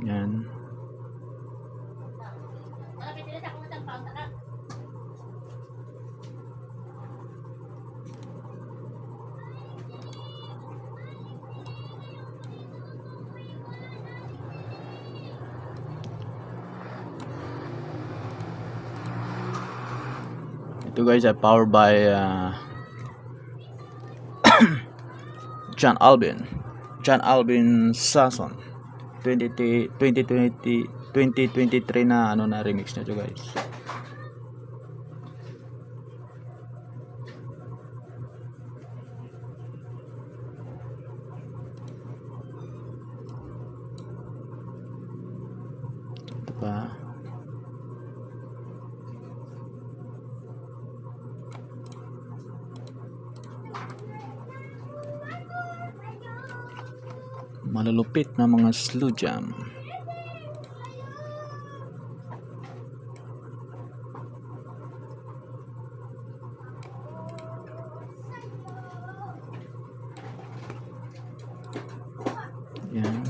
Yan. Ito guys ay powered by John Alvin Sasson 2023 na ano na remix na to guys. Ito pa. Malulupit na mga slow jam. Yan.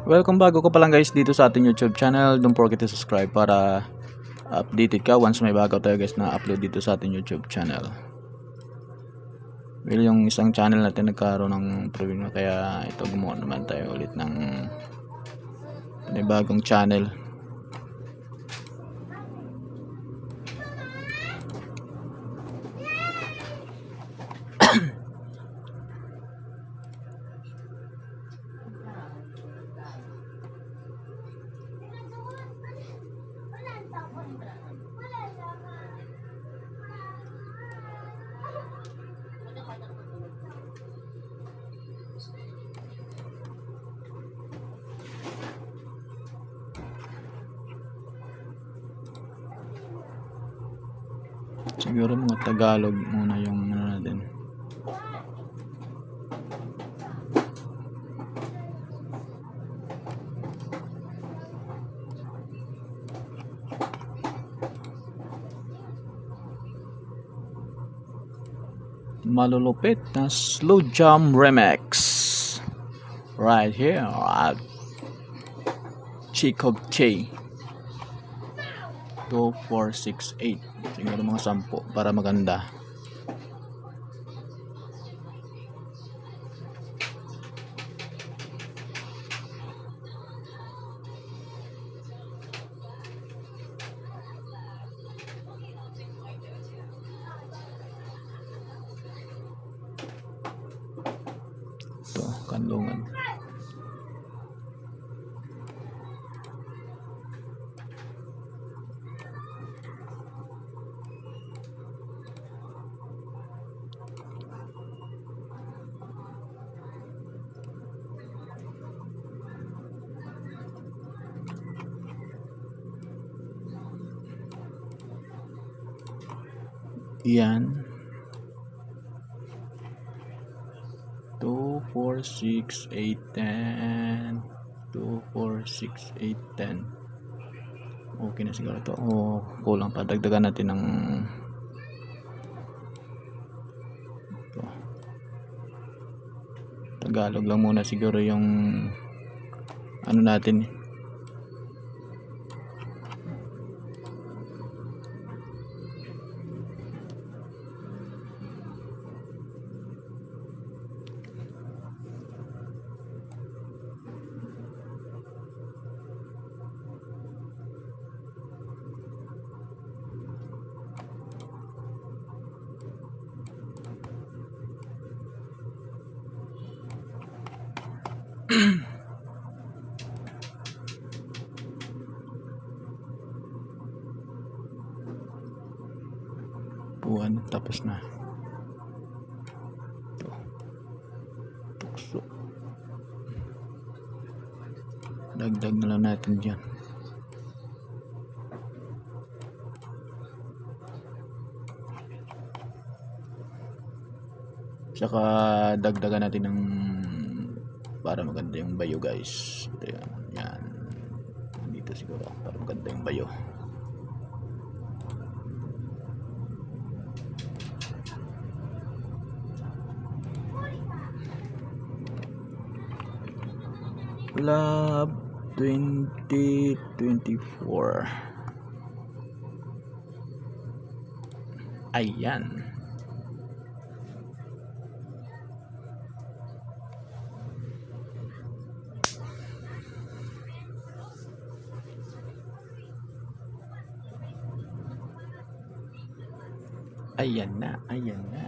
Welcome bago ka pa lang guys dito sa ating YouTube channel. Don't forget to subscribe para updated ka once may bago tayo guys na upload dito sa ating YouTube channel. Well, yung isang channel natin nagkaroon ng problema kaya ito gumawa naman tayo ulit ng bagong channel. Siguro mga Tagalog muna yung ano natin. Malulupit na slow jam remix right here at Chico K 2468. Siguro mga 10 para maganda. Ito, Kanlungan. Yan. 2, 4, 6, 8, 10. 2, 4, 6, 8, 10. Okay na siguro to. Oh, kulang pa. Dagdagan natin ng ito. Tagalog lang muna siguro yung ano natin. Puwan, tapos na. Ito. Tukso. Dagdag na lang natin dyan. Saka dagdagan natin ng para maganda yung bayo guys. Ito yan. Yan. Dito siguro para maganda yung bayo. Love 2024. Ayan. Ayan na, ayan na.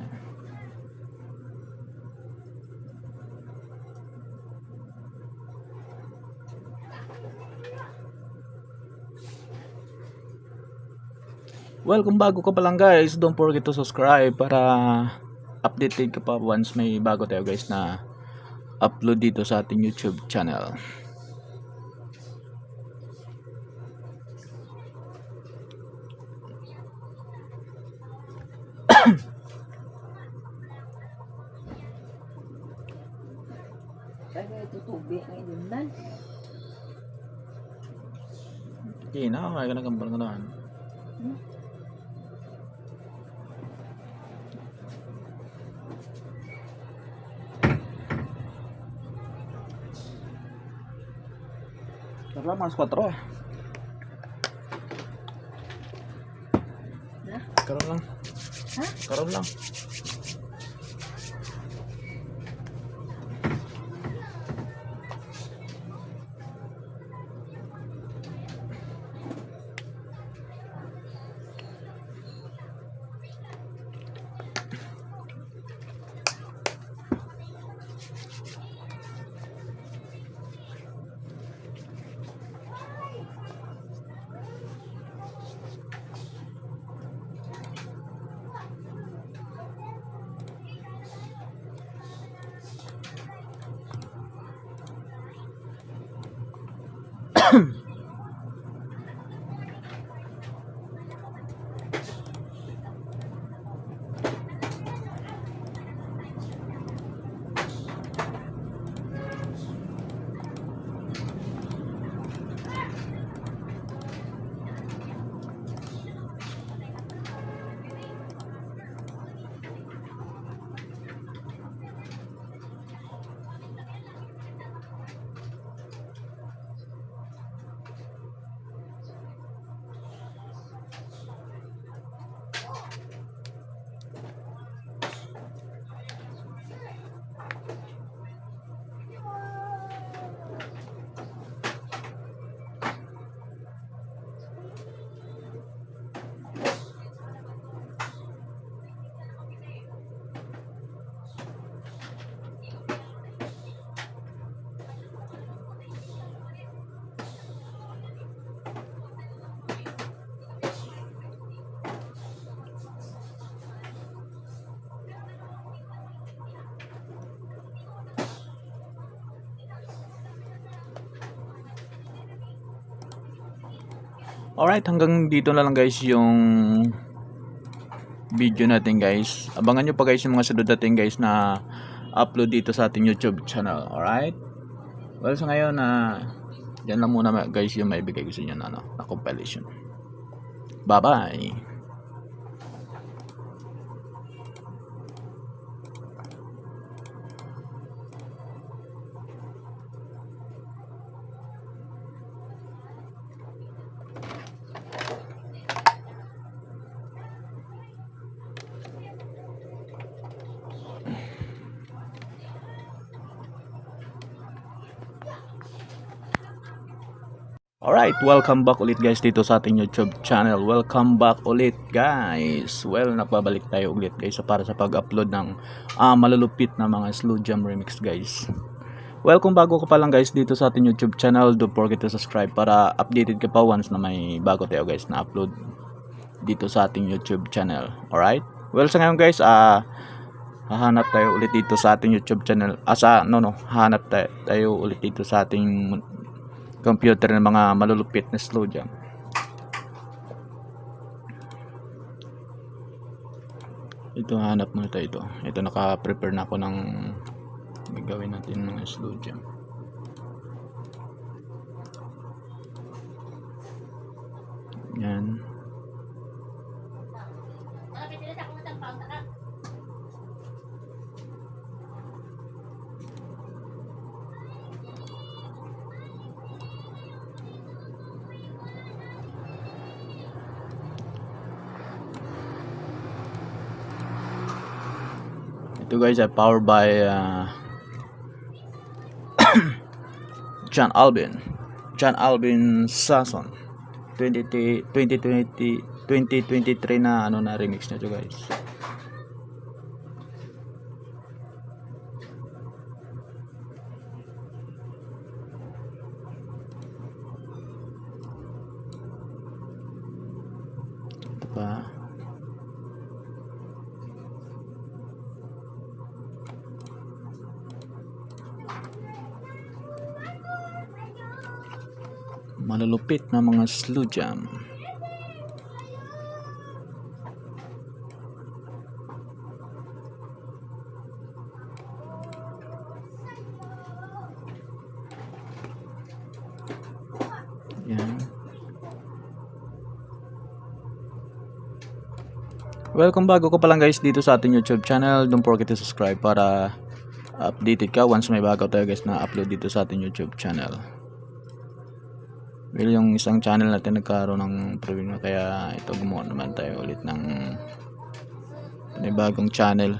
Well, kung bago ka pa lang guys, don't forget to subscribe para updated ka pa once may bago tayo guys na upload dito sa ating YouTube channel. Kaya tutubi ang inunan. Okay na, kaya ka nagambal ka naman. Tara, mas 4 Ha? Karoon lang. Ha? Karoon lang. Alright, hanggang dito na lang guys yung video natin guys. Abangan nyo pa guys yung mga sunod natin guys na upload dito sa ating YouTube channel. Alright? Well, sa ngayon yan lang muna guys yung maibigay ko sa inyo na compilation. Bye-bye! Alright, welcome back ulit guys dito sa ating YouTube channel. Welcome back ulit guys. Well, napabalik tayo ulit guys para sa pag-upload ng malulupit na mga slow jam remix guys. Well, kung bago ka pa lang guys dito sa ating YouTube channel, don't forget to subscribe para updated ka pa once na may bago tayo guys na upload dito sa ating YouTube channel. Alright? Well, sa ngayon guys, hahanap tayo ulit dito sa ating YouTube channel. Hahanap tayo ulit dito sa ating computer ng mga malulupit na slow jam. Ito, hanap muna tayo ito. Ito, naka-prepare na ako ng gagawin natin mga slow jam. Yan. Ito guys ay powered by John Alvin Sasson 2023 na ano na remix na ito guys. Ito pa. Malulupit na mga slow jam. Yan. Welcome bago ko pa lang guys dito sa ating YouTube channel. Don't forget to subscribe para updated ka once may bago tayo guys na upload dito sa ating YouTube channel. Well, yung isang channel natin nagkaroon ng problema kaya ito gumawa naman tayo ulit ng bagong channel.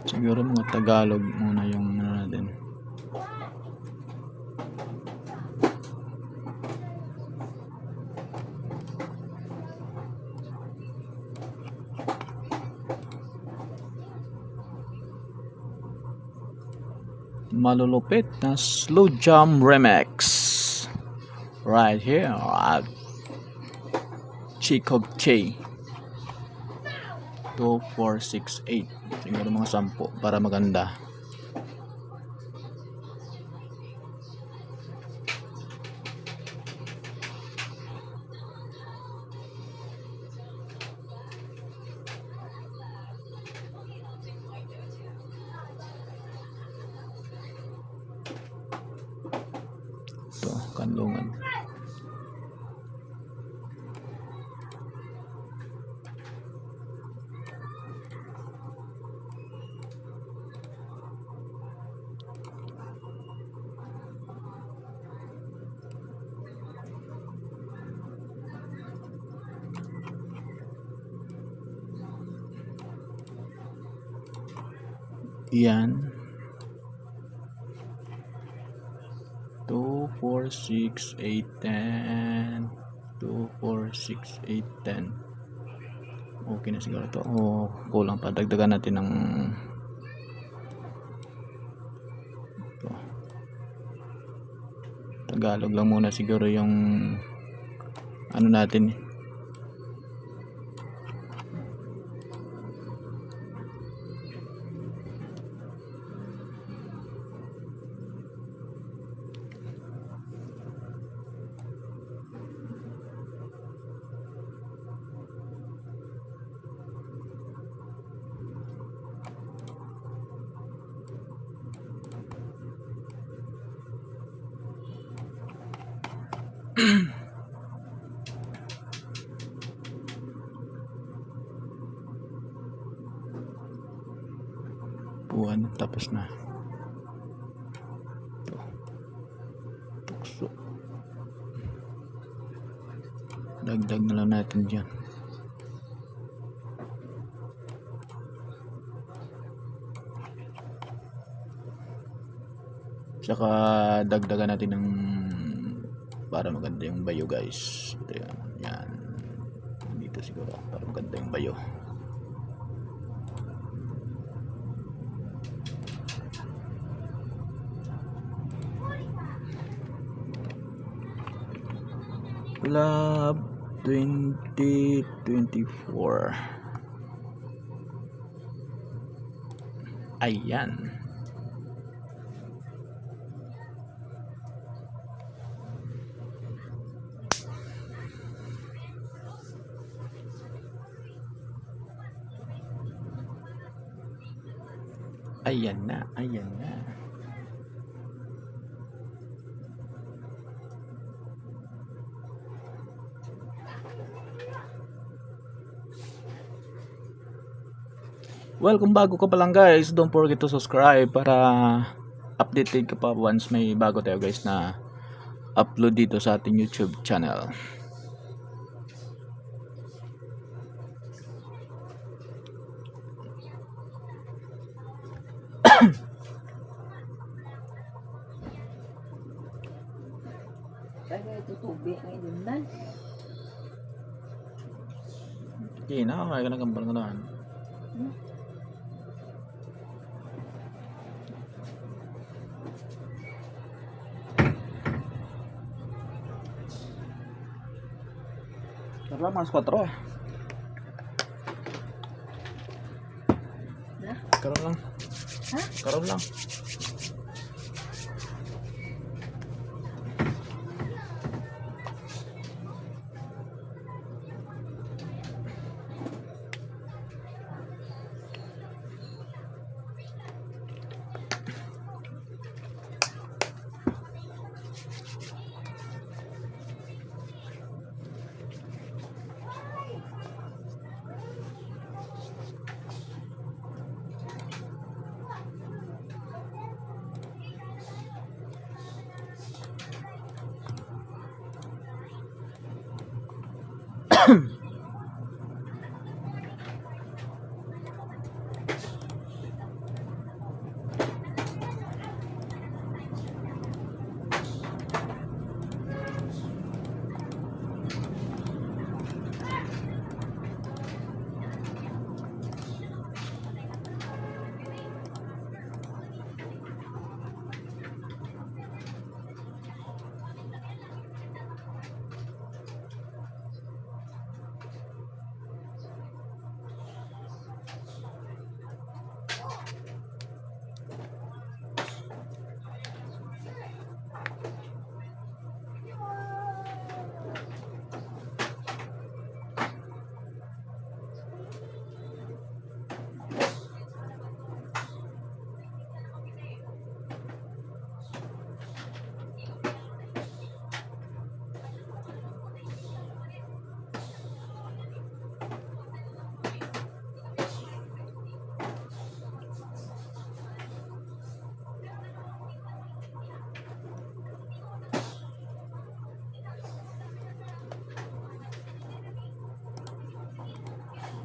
Siguro mga Tagalog muna yung ano natin. Malulupit na slow jam remix right here at Chico K 2468. Siguro mga 10 para maganda. Ito, Kanlungan. Yan. 2, 4, 6, 8, 10. 2, 4, 6, 8, 10. Okay na siguro to. Kulang pa. Dagdagan natin ng ito. Tagalog lang muna siguro yung ano natin. Buwan, tapos na. Ito. Tukso. Dagdag na lang natin dyan. Saka dagdagan natin ng para maganda yung bayo guys. Ito yan. Yan. Dito siguro para maganda yung bayo. Club 2024. Ayan. Ayan na, ayan na. Well, kung bago ka pa lang guys, don't forget to subscribe para updated ka pa once may bago tayo guys na upload dito sa ating YouTube channel. Kaya tutubi ngayon nan. Okay na, kaya ka nagambal ko naman. Tara, mas 4 ah. Na? Karoon lang. Ha? Karoon lang.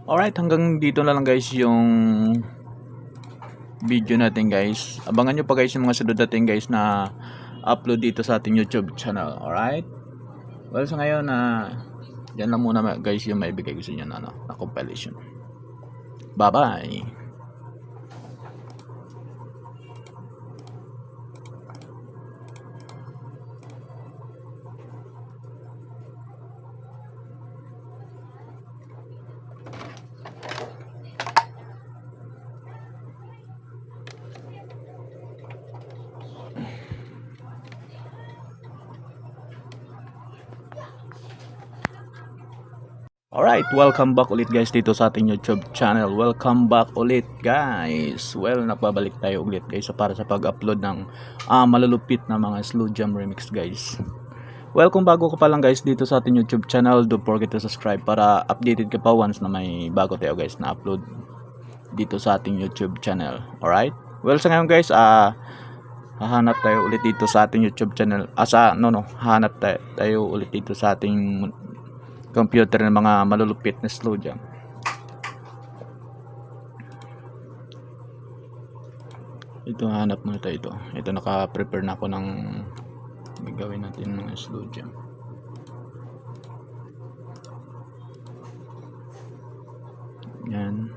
Alright, hanggang dito na lang guys yung video natin guys. Abangan nyo pa guys yung mga sunod natin guys na upload dito sa ating YouTube channel. Alright? Well, sa ngayon yan lang muna guys yung maibigay ko sa inyo na compilation. Bye bye. Alright, welcome back ulit guys dito sa ating YouTube channel. Welcome back ulit guys. Well, napabalik tayo ulit guys para sa pag-upload ng malulupit na mga slow jam remix guys. Well, kung bago ka pa lang guys dito sa ating YouTube channel, don't forget to subscribe para updated ka pa once na may bago tayo guys na upload dito sa ating YouTube channel. Alright? Well, sa ngayon guys, hahanap tayo ulit dito sa ating YouTube channel. Hahanap tayo ulit dito sa ating computer ng mga malulupit na slow jam. Ito, hanap muna tayo ito. Ito, naka-prepare na ako ng gagawin natin ng slow jam. Yan.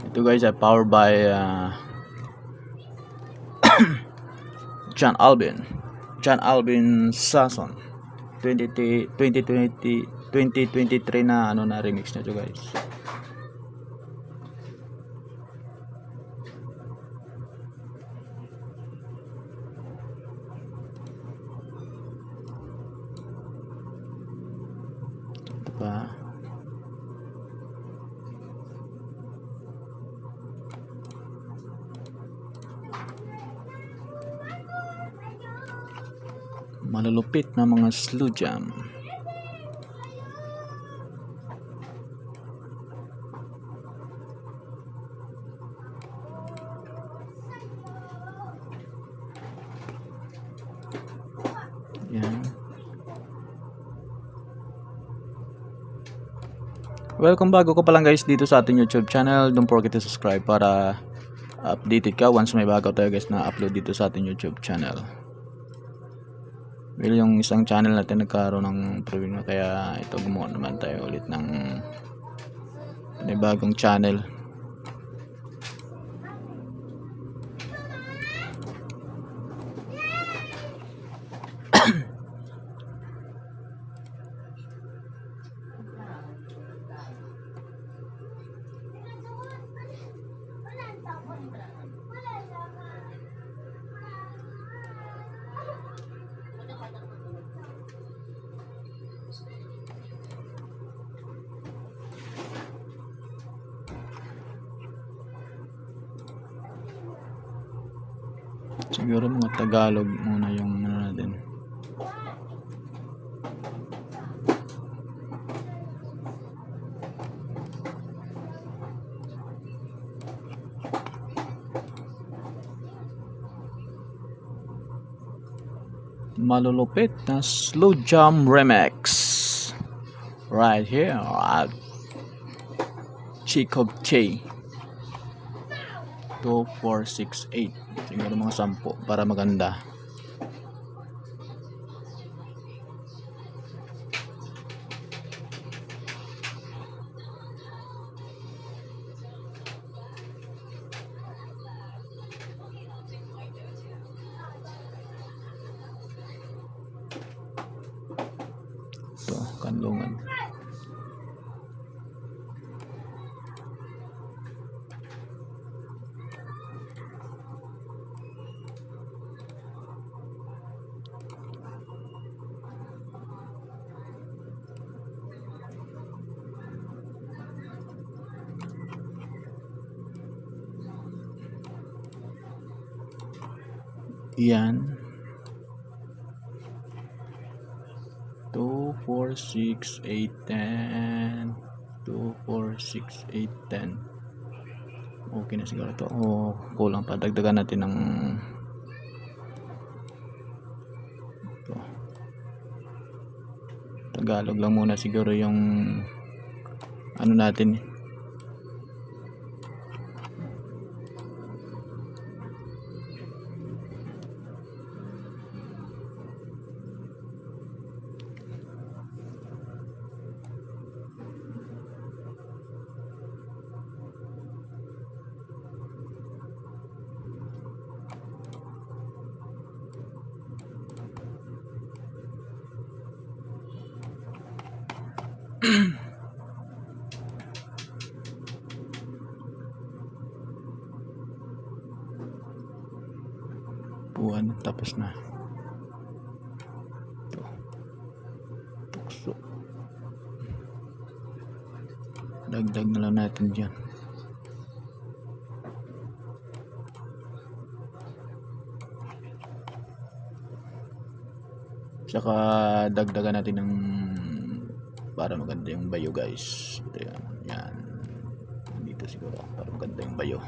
Ito guys ay powered by John Albin Sasson 2020 2023 na ano na remix na to guys. Ito pa. Malulupit na mga slow jam. Yan. Welcome bago ko pa lang guys dito sa ating YouTube channel. Don't forget to subscribe para updated ka once may bago tayo guys na upload dito sa ating YouTube channel. Well, yung isang channel natin nagkaroon ng problema kaya ito gumawa naman tayo ulit ng may bagong channel. Siguro mga Tagalog muna yung ano natin. Malulupit na slow jam remix right here at Chick of Che 2468. Siguro mga 10 para maganda. Ito, Kanlungan. Yan. 2, 4, 6, 8, 10. 2, 4, 6, 8, 10. Okay na siguro to. O kulang pa. Dagdagan natin ng ito. Tagalog lang muna siguro yung ano natin. Buwan tapos na. Ito. Tukso. Dagdag na lang natin dyan. Tsaka dagdagan natin ng para maganda yung bayo guys. Ito yan. Yan. Dito siguro para maganda yung bayo.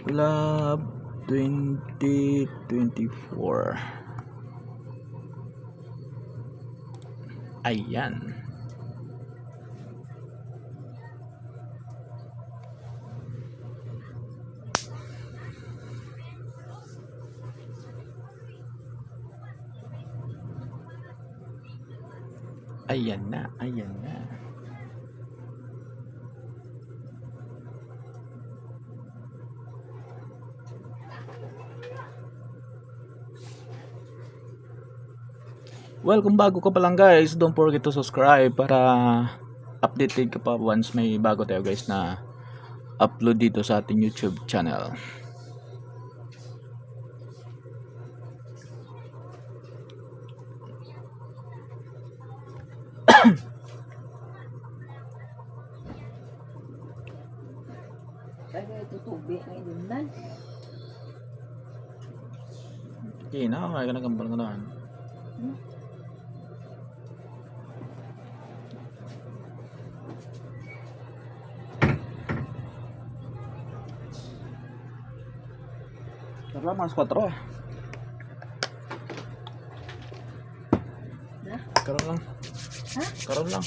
Love 2024. Ayan. Ayan na, ayan na. Well, kung bago ka pa lang guys, don't forget to subscribe para updated ka pa once may bago tayo guys na upload dito sa ating YouTube channel. Kaya tutubi ang idundan. Okay na, kaya ka na kambal ka na. Tara, mas 4. Na? Karoon lang. Ha? Karoon lang.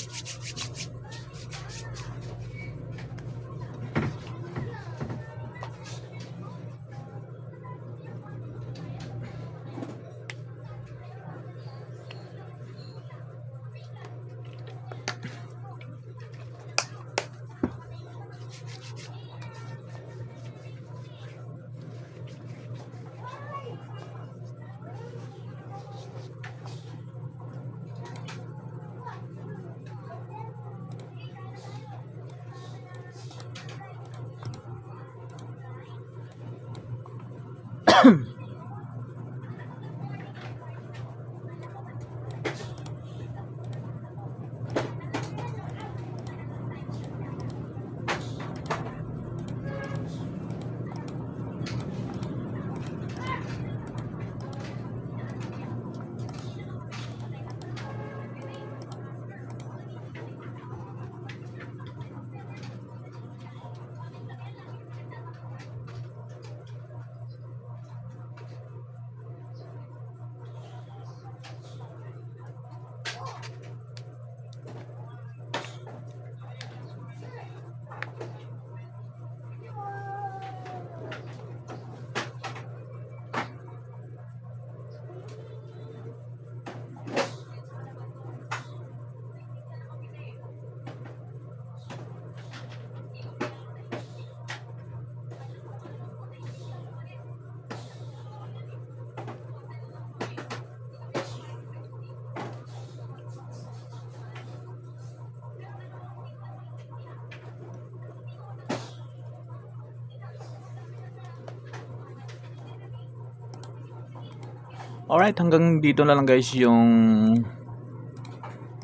Alright, hanggang dito na lang guys yung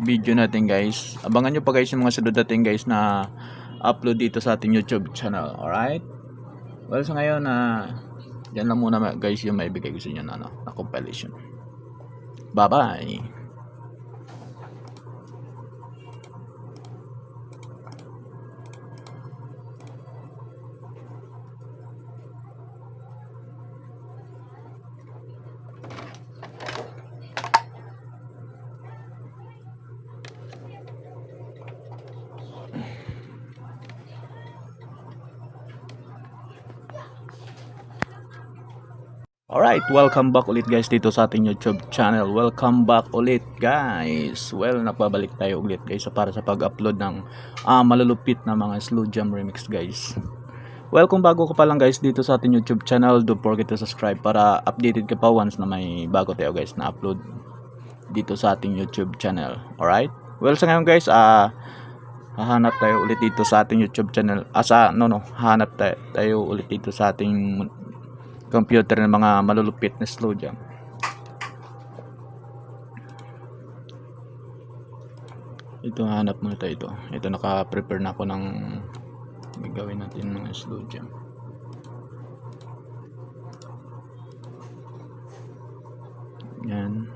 video natin guys. Abangan nyo pa guys yung mga sunod natin guys na upload dito sa ating YouTube channel. Alright? Well, sa ngayon yan lang muna guys yung maibigay ko sa inyo na compilation. Bye-bye! Alright, welcome back ulit guys dito sa ating YouTube channel. Welcome back ulit guys. Well, napabalik tayo ulit guys para sa pag-upload ng malulupit na mga slow jam remix guys. Well, kung bago ka pa lang guys dito sa ating YouTube channel, don't forget to subscribe para updated ka pa once na may bago tayo guys na upload dito sa ating YouTube channel. Alright? Well, sa ngayon guys, hahanap tayo ulit dito sa ating YouTube channel. Hahanap tayo ulit dito sa ating computer ng mga malulupit na slow jam. Ito, hanap muna tayo ito. Ito, naka-prepare na ako ng gagawin natin mga slow jam. Yan.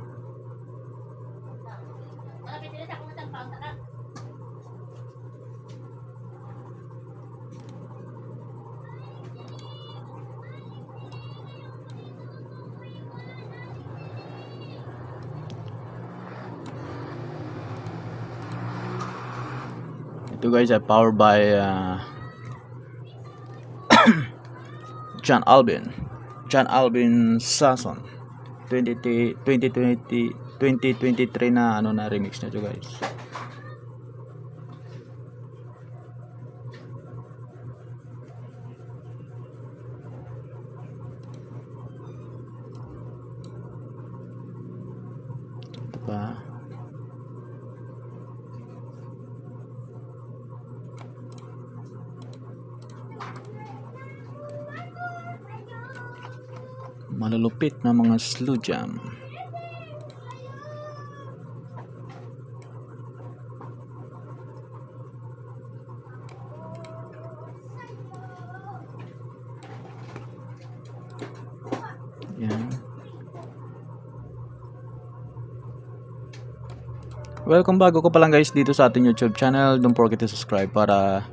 Ito guys ay powered by John Alvin Sasson 2023 na na remix na ito guys. Ito pa. Malulupit na mga slow jam. Yan. Welcome bago ko pa lang guys dito sa ating YouTube channel. Don't forget to subscribe para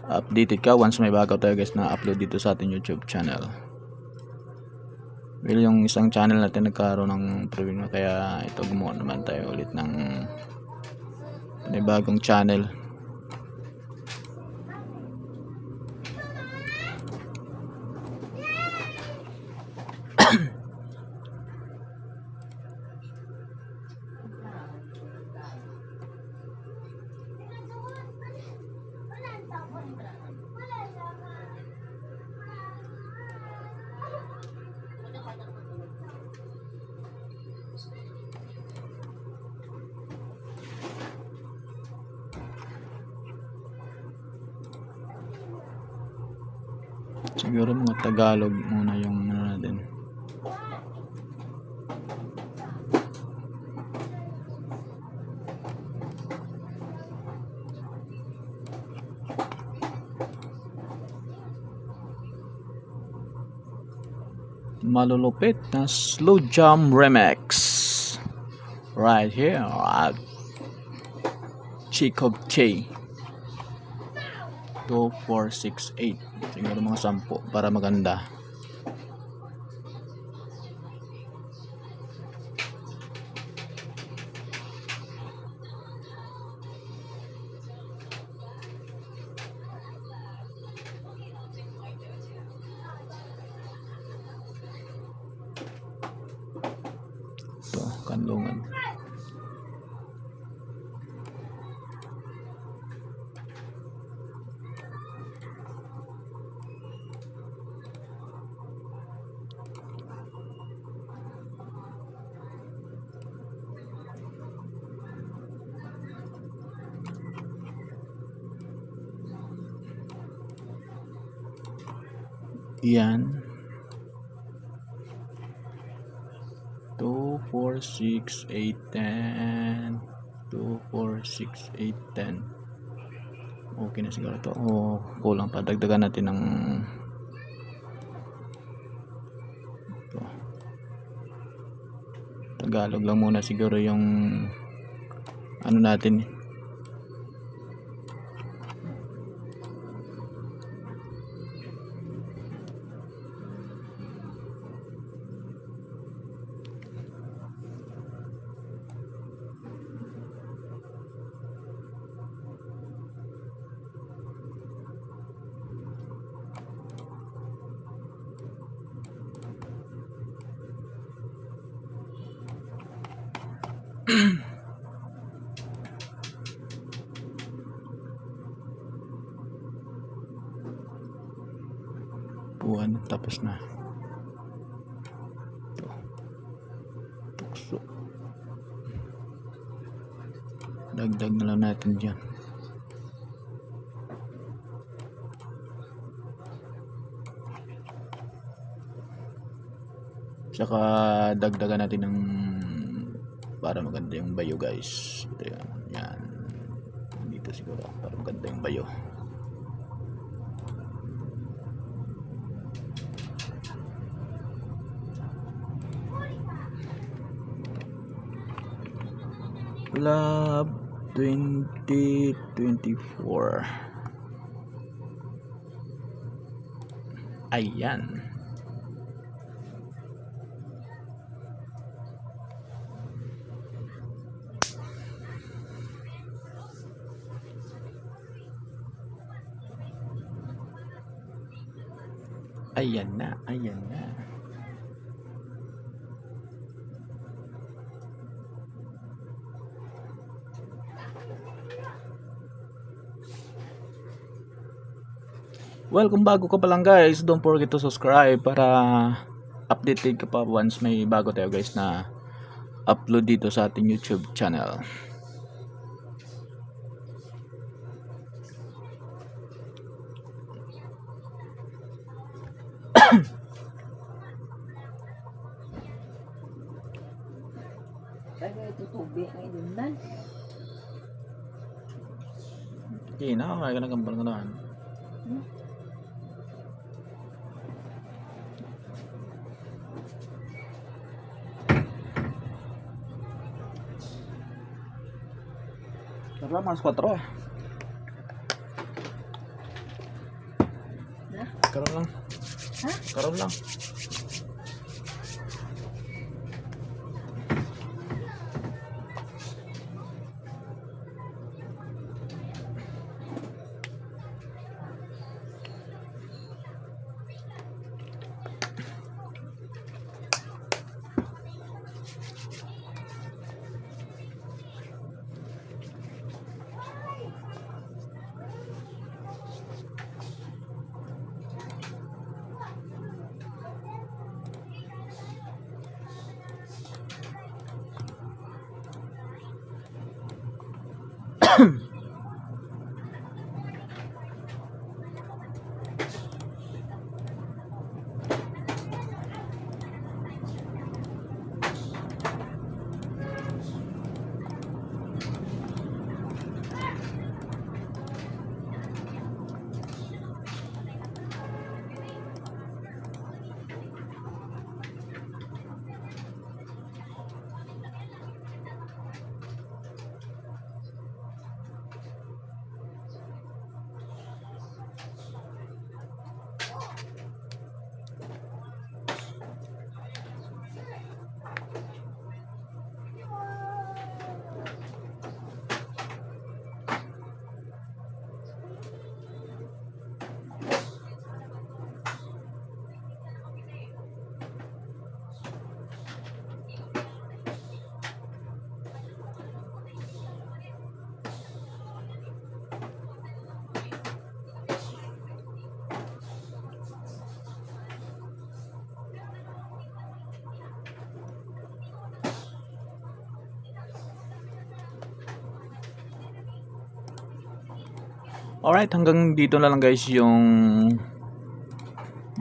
updated ka once may bago tayo guys na upload dito sa ating YouTube channel. Well, yung isang channel natin nagkaroon ng problema kaya ito gumawa naman tayo ulit ng bagong channel. Siguro mga Tagalog muna yung ano natin. Malulupit na slow jam remix right here at Chico J 2468. Siguro mga 10 para maganda. Ito, Kanlungan. Yan. 2, 4, 6, 8, 10. 2, 4, 6, 8, 10. Okay na siguro to. O, kulang pa. Dagdagan natin ng ito. Tagalog lang muna siguro yung ano natin. Buwan, tapos na. Ito. Tukso. Dagdag na lang natin dyan. Saka dagdagan natin ng para maganda yung bayo guys. Ito yan. Yan. Dito siguro para maganda yung bayo. Love 2024. Ayan. Ayan na, ayan na. Well, kung bago ka pa lang guys, don't forget to subscribe para updated ka pa once may bago tayo guys na upload dito sa ating YouTube channel. Kaya tutubi ang inunan. Okay na, kaya ka nagambal ka naman. Hmm? Tara, mas 4 Na? Karoon lang. Ha? Karoon lang. Alright, hanggang dito na lang guys yung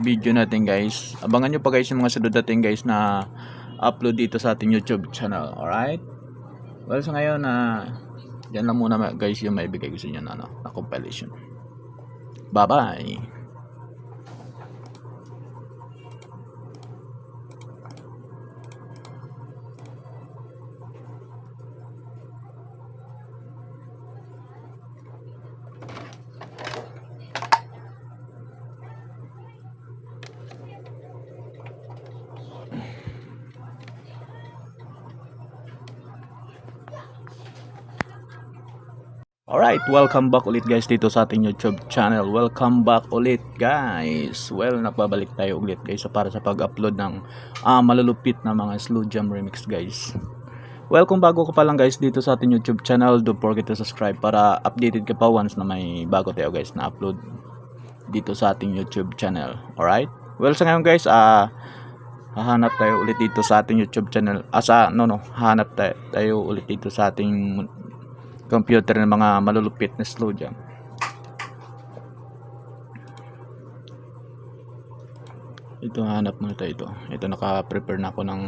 video natin guys. Abangan nyo pa guys yung mga sunod natin guys na upload dito sa ating YouTube channel. Alright? Well, sa ngayon yan lang muna guys yung maibigay ko sa inyo na compilation. Bye-bye! Alright, welcome back ulit guys dito sa ating YouTube channel. Welcome back ulit guys. Well, nagbabalik tayo ulit guys para sa pag-upload ng malulupit na mga slow jam remix guys. Well, kung bago ka pa lang guys dito sa ating YouTube channel, don't forget to subscribe para updated ka pa once na may bago tayo guys na upload dito sa ating YouTube channel. Alright? Well, sa ngayon guys, hahanap tayo ulit dito sa ating YouTube channel. Hahanap tayo ulit dito sa ating computer ng mga malulupit na slow jam. Ito, hanap muna tayo ito. Ito, naka-prepare na ako ng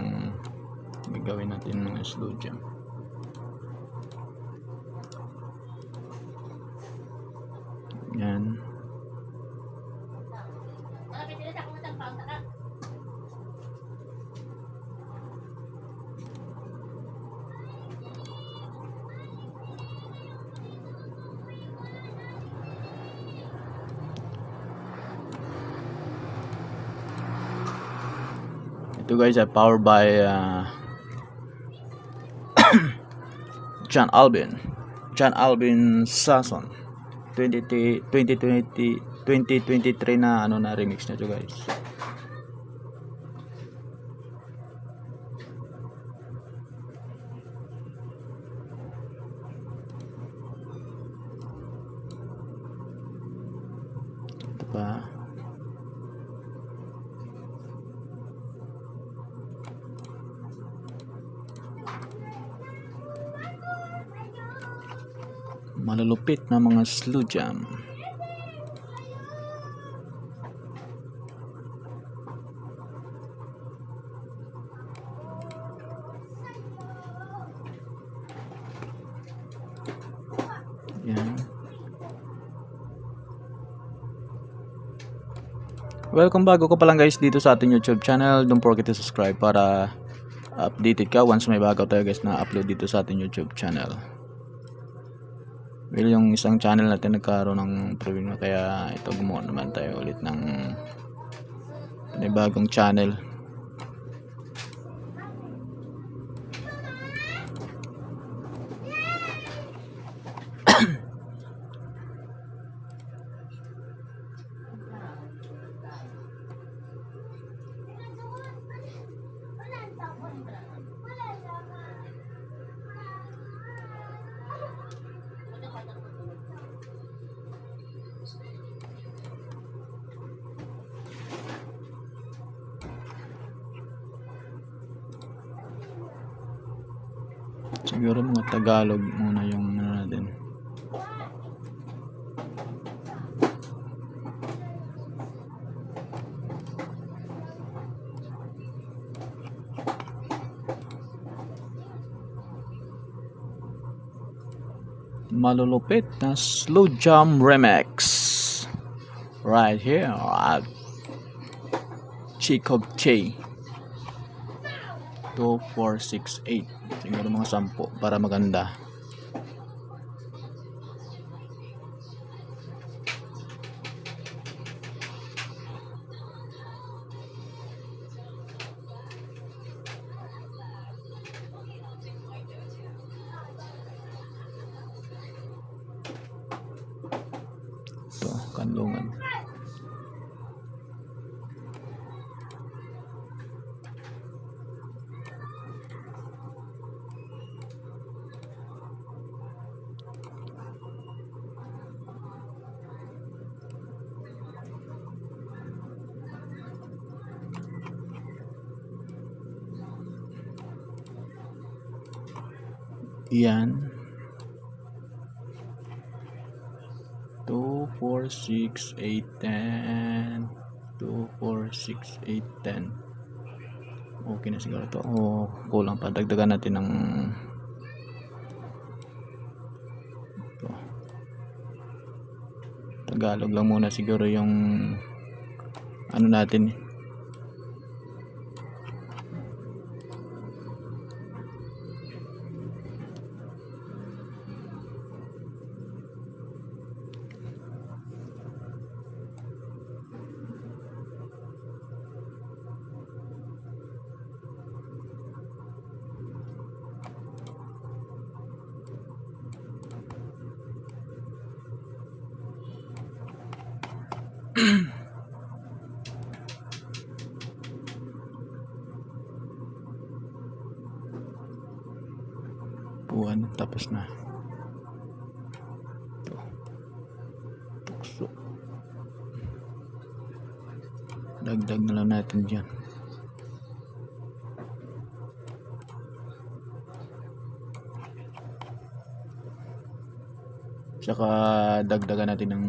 gagawin natin mga slow jam. Yan. Ito guys ay powered by John Alvin Sasson 2023 na na remix na ito guys. Ito pa. Malulupit na mga slow jam. Welcome bago ka pa lang guys dito sa ating YouTube channel. Don't forget to subscribe para updated ka once may bago tayo guys na upload dito sa ating YouTube channel. Well, yung isang channel natin nagkaroon ng problema kaya ito gumawa naman tayo ulit ng bagong channel. Siguro mga Tagalog muna yung ano natin. Malulupit na slow jump remix right here at Chico Che 2468. Siguro mga 10 para maganda. Ito, Kanlungan. Yan. 2, 4, 6, 8, 10. 2, 4, 6, 8, 10. Okay na siguro to. O kulang pa. Dagdagan natin ng ito. Tagalog lang muna siguro yung ano natin. Buwan, tapos na. Ito. Tukso. Dagdag na lang natin dyan. Saka dagdagan natin ng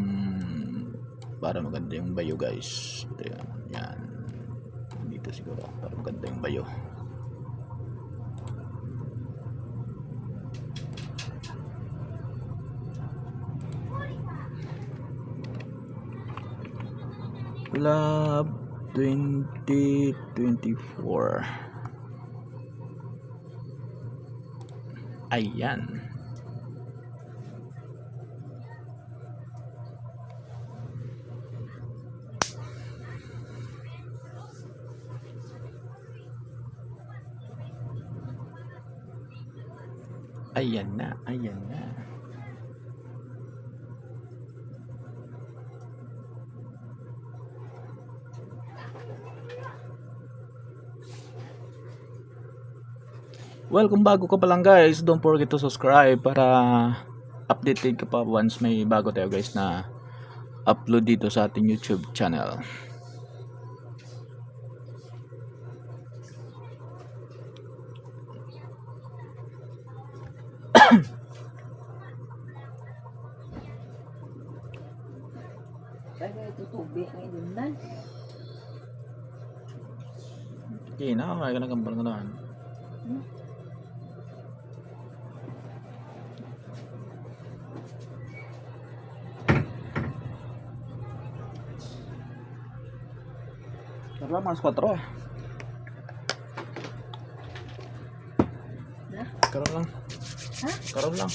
para maganda yung bayo guys. Ito yan. Yan. Dito siguro para maganda yung bayo. Club 2024. Ayan. Ayan na, ayan na. Well, kung bago ka pa lang guys, don't forget to subscribe para updated ka pa once may bago tayo guys na upload dito sa ating YouTube channel. Kaya ito tubig ng idundan. Okay na, may ka na gambar ko na. Tara, mas 4 ah. Na? Karon lang. Ha? Karon lang.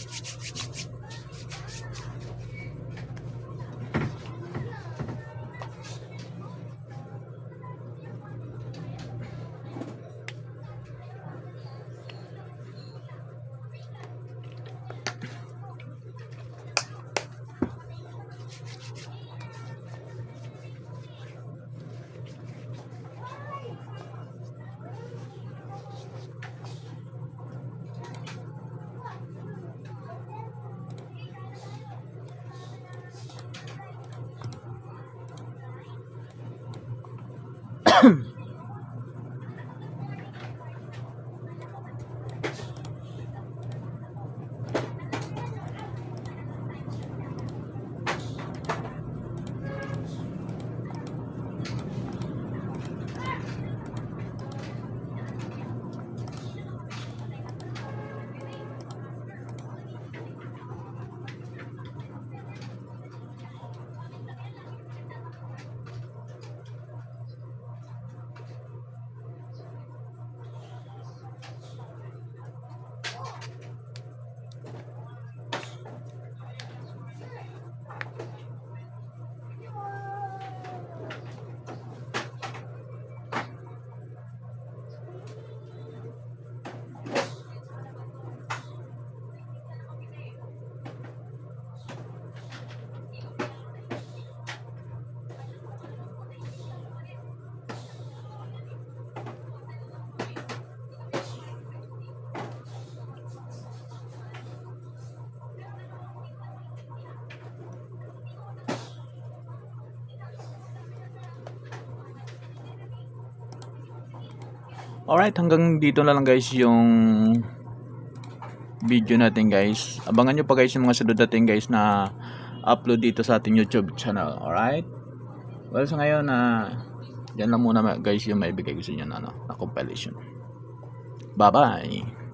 Alright, hanggang dito na lang guys yung video natin guys. Abangan nyo pa guys yung mga sunod natin guys na upload dito sa ating YouTube channel. Alright? Well, sa ngayon yan lang muna guys yung maibigay ko sa inyo na compilation. Bye bye!